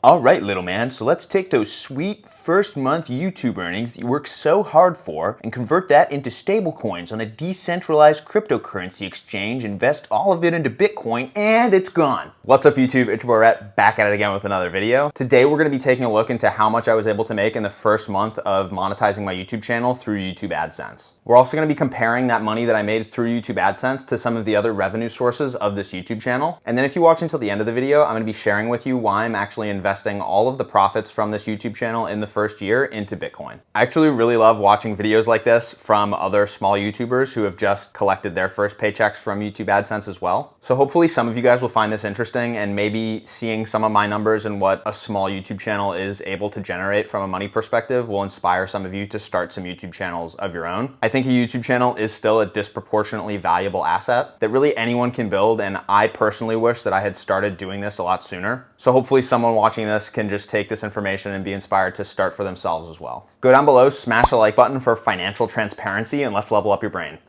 All right, little man, so let's take those sweet first month YouTube earnings that you worked so hard for and convert that into stable coins on a decentralized cryptocurrency exchange, invest all of it into Bitcoin, and it's gone. What's up, YouTube? It's your boy Rhett, back at it again with another video. Today, we're gonna be taking a look into how much I was able to make in the first month of monetizing my YouTube channel through YouTube AdSense. We're also gonna be comparing that money that I made through YouTube AdSense to some of the other revenue sources of this YouTube channel. And then if you watch until the end of the video, I'm gonna be sharing with you why I'm actually investing all of the profits from this YouTube channel in the first year into Bitcoin. I actually really love watching videos like this from other small YouTubers who have just collected their first paychecks from YouTube AdSense as well. So hopefully some of you guys will find this interesting, and maybe seeing some of my numbers and what a small YouTube channel is able to generate from a money perspective will inspire some of you to start some YouTube channels of your own. I think a YouTube channel is still a disproportionately valuable asset that really anyone can build, and I personally wish that I had started doing this a lot sooner. So hopefully someone watching this can just take this information and be inspired to start for themselves as well. Go down below, smash the like button for financial transparency, and let's level up your brain.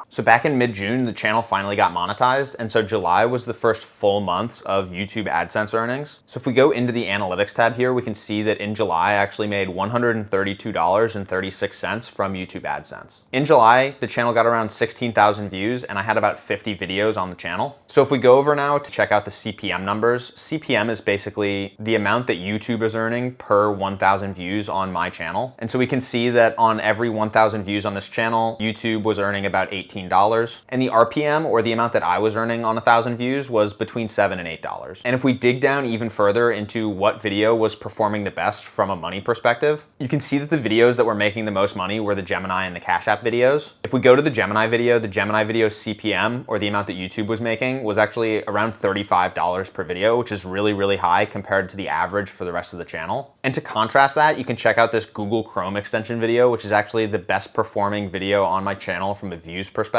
So back in mid-June, the channel finally got monetized, and so July was the first full months of YouTube AdSense earnings. So if we go into the analytics tab here, we can see that in July I actually made $132.36 from YouTube AdSense. In July, the channel got around 16,000 views, and I had about 50 videos on the channel. So if we go over now to check out the CPM numbers, CPM is basically the amount that YouTube is earning per 1,000 views on my channel. And so we can see that on every 1,000 views on this channel, YouTube was earning about $18. And the RPM, or the amount that I was earning on 1,000 views, was between $7 and $8. And if we dig down even further into what video was performing the best from a money perspective, you can see that the videos that were making the most money were the Gemini and the Cash App videos. If we go to the Gemini video CPM, or the amount that YouTube was making, was actually around $35 per video, which is really, really high compared to the average for the rest of the channel. And to contrast that, you can check out this Google Chrome extension video, which is actually the best performing video on my channel from a views perspective.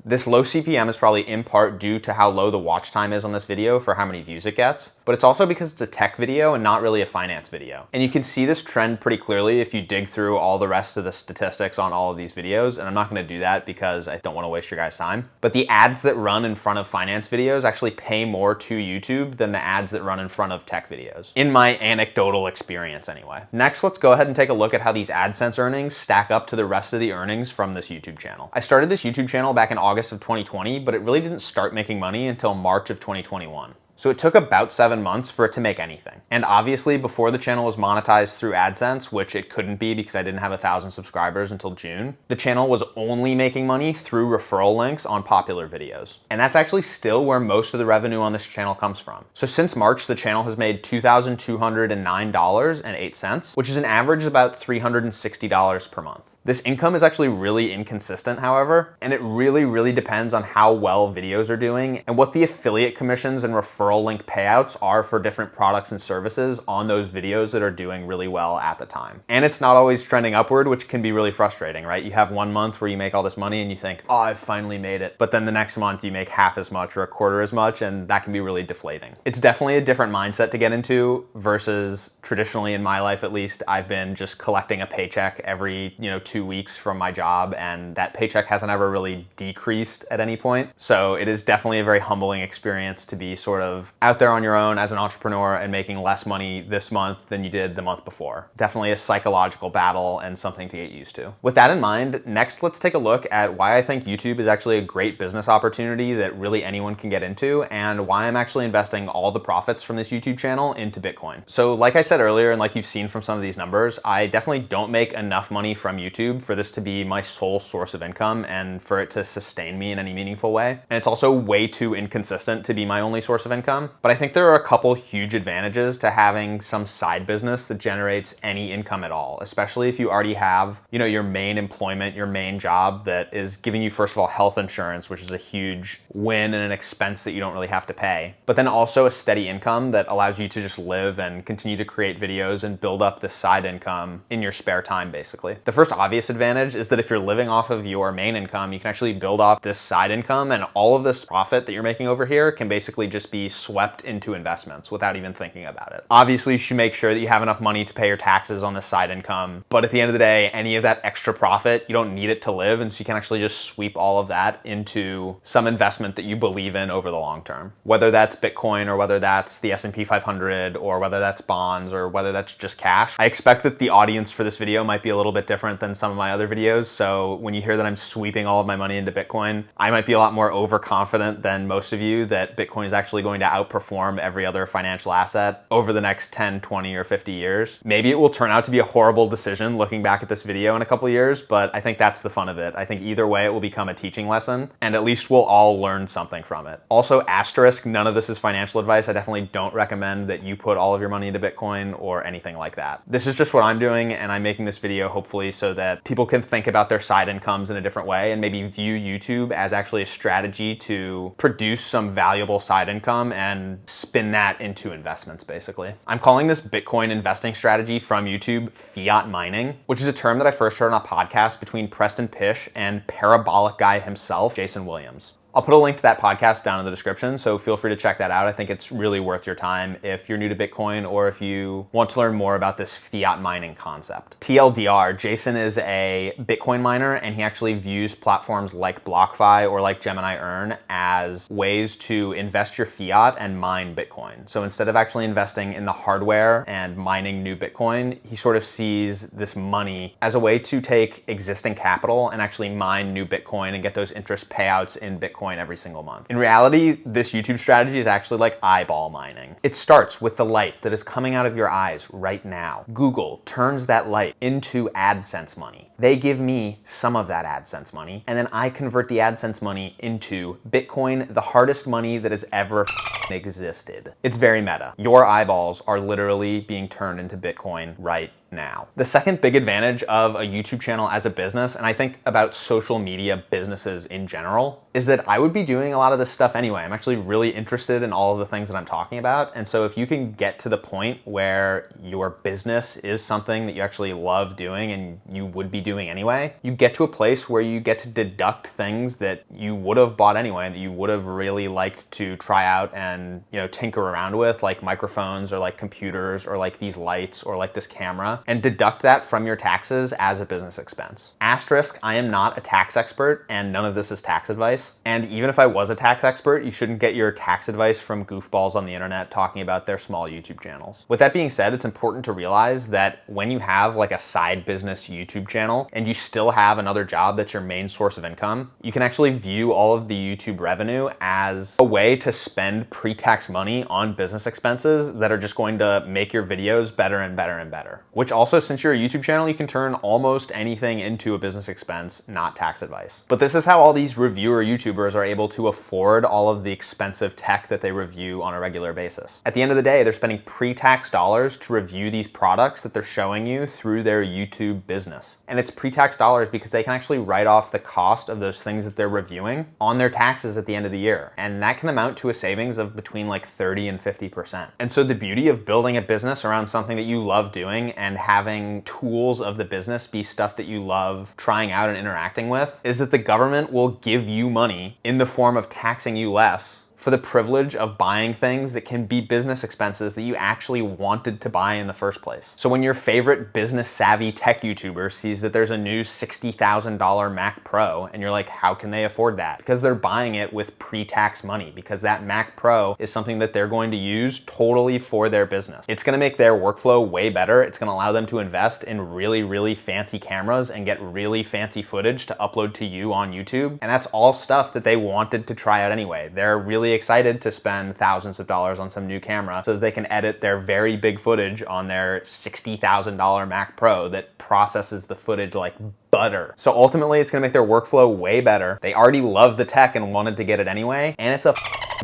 This low CPM is probably in part due to how low the watch time is on this video for how many views it gets, but it's also because it's a tech video and not really a finance video. And you can see this trend pretty clearly if you dig through all the rest of the statistics on all of these videos, and I'm not gonna do that because I don't wanna waste your guys' time. But the ads that run in front of finance videos actually pay more to YouTube than the ads that run in front of tech videos, in my anecdotal experience anyway. Next, let's go ahead and take a look at how these AdSense earnings stack up to the rest of the earnings from this YouTube channel. I started this YouTube channel back in August of 2020, but it really didn't start making money until March of 2021. So it took about 7 months for it to make anything. And obviously before the channel was monetized through AdSense, which it couldn't be because I didn't have 1,000 subscribers until June, the channel was only making money through referral links on popular videos. And that's actually still where most of the revenue on this channel comes from. So since March, the channel has made $2,209.08, which is an average of about $360 per month. This income is actually really inconsistent, however, and it really depends on how well videos are doing and what the affiliate commissions and referral link payouts are for different products and services on those videos that are doing really well at the time. And it's not always trending upward, which can be really frustrating, right? You have one month where you make all this money and you think, oh, I've finally made it. But then the next month you make half as much or a quarter as much, and that can be really deflating. It's definitely a different mindset to get into versus traditionally, in my life at least, I've been just collecting a paycheck every, 2 weeks from my job, and that paycheck hasn't ever really decreased at any point. So it is definitely a very humbling experience to be sort of out there on your own as an entrepreneur and making less money this month than you did the month before. Definitely a psychological battle and something to get used to. With that in mind, next let's take a look at why I think YouTube is actually a great business opportunity that really anyone can get into, and why I'm actually investing all the profits from this YouTube channel into Bitcoin. So like I said earlier, and like you've seen from some of these numbers, I definitely don't make enough money from YouTube for this to be my sole source of income and for it to sustain me in any meaningful way. And it's also way too inconsistent to be my only source of income. But I think there are a couple huge advantages to having some side business that generates any income at all, especially if you already have, your main employment, your main job that is giving you, first of all, health insurance, which is a huge win and an expense that you don't really have to pay. But then also a steady income that allows you to just live and continue to create videos and build up this side income in your spare time, basically. The first obvious obvious advantage is that if you're living off of your main income, you can actually build off this side income, and all of this profit that you're making over here can basically just be swept into investments without even thinking about it. Obviously, you should make sure that you have enough money to pay your taxes on this side income, but at the end of the day, any of that extra profit, you don't need it to live, and so you can actually just sweep all of that into some investment that you believe in over the long term. Whether that's Bitcoin, or whether that's the S&P 500, or whether that's bonds, or whether that's just cash. I expect that the audience for this video might be a little bit different than some of my other videos, so when you hear that I'm sweeping all of my money into Bitcoin, I might be a lot more overconfident than most of you that Bitcoin is actually going to outperform every other financial asset over the next 10, 20, or 50 years. Maybe it will turn out to be a horrible decision looking back at this video in a couple of years, but I think that's the fun of it. I think either way it will become a teaching lesson, and at least we'll all learn something from it. Also, asterisk, none of this is financial advice. I definitely don't recommend that you put all of your money into Bitcoin or anything like that. This is just what I'm doing, and I'm making this video hopefully so that people can think about their side incomes in a different way and maybe view YouTube as actually a strategy to produce some valuable side income and spin that into investments, basically. I'm calling this Bitcoin investing strategy from YouTube fiat mining, which is a term that I first heard on a podcast between Preston Pish and parabolic guy himself, Jason Williams. I'll put a link to that podcast down in the description, so feel free to check that out. I think it's really worth your time if you're new to Bitcoin or if you want to learn more about this fiat mining concept. TLDR, Jason is a Bitcoin miner, and he actually views platforms like BlockFi or like Gemini Earn as ways to invest your fiat and mine Bitcoin. So instead of actually investing in the hardware and mining new Bitcoin, he sort of sees this money as a way to take existing capital and actually mine new Bitcoin and get those interest payouts in Bitcoin every single month. In reality, this YouTube strategy is actually like eyeball mining. It starts with the light that is coming out of your eyes right now. Google turns that light into AdSense money. They give me some of that AdSense money, and then I convert the AdSense money into Bitcoin, the hardest money that has ever existed. It's very meta. Your eyeballs are literally being turned into Bitcoin right now. The second big advantage of a YouTube channel as a business, and I think about social media businesses in general, is that I would be doing a lot of this stuff anyway. I'm actually really interested in all of the things that I'm talking about. And so if you can get to the point where your business is something that you actually love doing and you would be doing anyway, you get to a place where you get to deduct things that you would have bought anyway, that you would have really liked to try out and, you know, tinker around with, like microphones or like computers or like these lights or like this camera, and deduct that from your taxes as a business expense. Asterisk, I am not a tax expert and none of this is tax advice. And even if I was a tax expert, you shouldn't get your tax advice from goofballs on the internet talking about their small YouTube channels. With that being said, it's important to realize that when you have like a side business YouTube channel and you still have another job that's your main source of income, you can actually view all of the YouTube revenue as a way to spend pre-tax money on business expenses that are just going to make your videos better and better and better. Which also, since you're a YouTube channel, you can turn almost anything into a business expense, not tax advice. But this is how all these reviewer YouTubers are able to afford all of the expensive tech that they review on a regular basis. At the end of the day, they're spending pre-tax dollars to review these products that they're showing you through their YouTube business. And it's pre-tax dollars because they can actually write off the cost of those things that they're reviewing on their taxes at the end of the year. And that can amount to a savings of between like 30 and 50%. And so the beauty of building a business around something that you love doing and having tools of the business be stuff that you love trying out and interacting with is that the government will give you money in the form of taxing you less for the privilege of buying things that can be business expenses that you actually wanted to buy in the first place. So when your favorite business savvy tech YouTuber sees that there's a new $60,000 Mac Pro and you're like, how can they afford that? Because they're buying it with pre-tax money, because that Mac Pro is something that they're going to use totally for their business. It's gonna make their workflow way better. It's gonna allow them to invest in really, really fancy cameras and get really fancy footage to upload to you on YouTube. And that's all stuff that they wanted to try out anyway. They're really excited to spend thousands of dollars on some new camera so that they can edit their very big footage on their $60,000 Mac Pro that processes the footage like butter. So ultimately, it's gonna make their workflow way better. They already love the tech and wanted to get it anyway, and it's a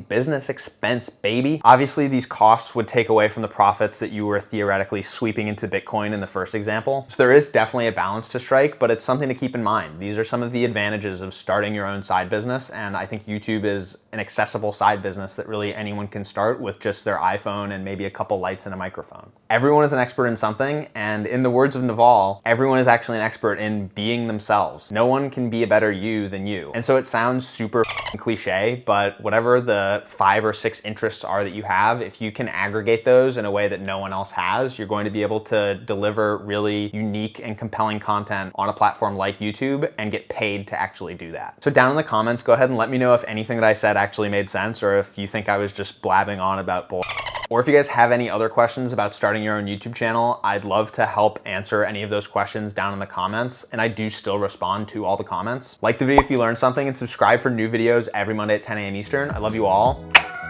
business expense, baby. Obviously, these costs would take away from the profits that you were theoretically sweeping into Bitcoin in the first example. So there is definitely a balance to strike, but it's something to keep in mind. These are some of the advantages of starting your own side business, and I think YouTube is an accessible side business that really anyone can start with just their iPhone and maybe a couple lights and a microphone. Everyone is an expert in something, and in the words of Naval, everyone is actually an expert in being themselves. No one can be a better you than you. And so it sounds super cliche, but whatever the 5 or 6 interests are that you have, if you can aggregate those in a way that no one else has, you're going to be able to deliver really unique and compelling content on a platform like YouTube and get paid to actually do that. So down in the comments, go ahead and let me know if anything that I said actually made sense, or if you think I was just blabbing on about bull. Or if you guys have any other questions about starting your own YouTube channel, I'd love to help answer any of those questions down in the comments, and I do still respond to all the comments. Like the video if you learned something, and subscribe for new videos every Monday at 10 a.m. Eastern. I love you all.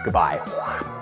Goodbye.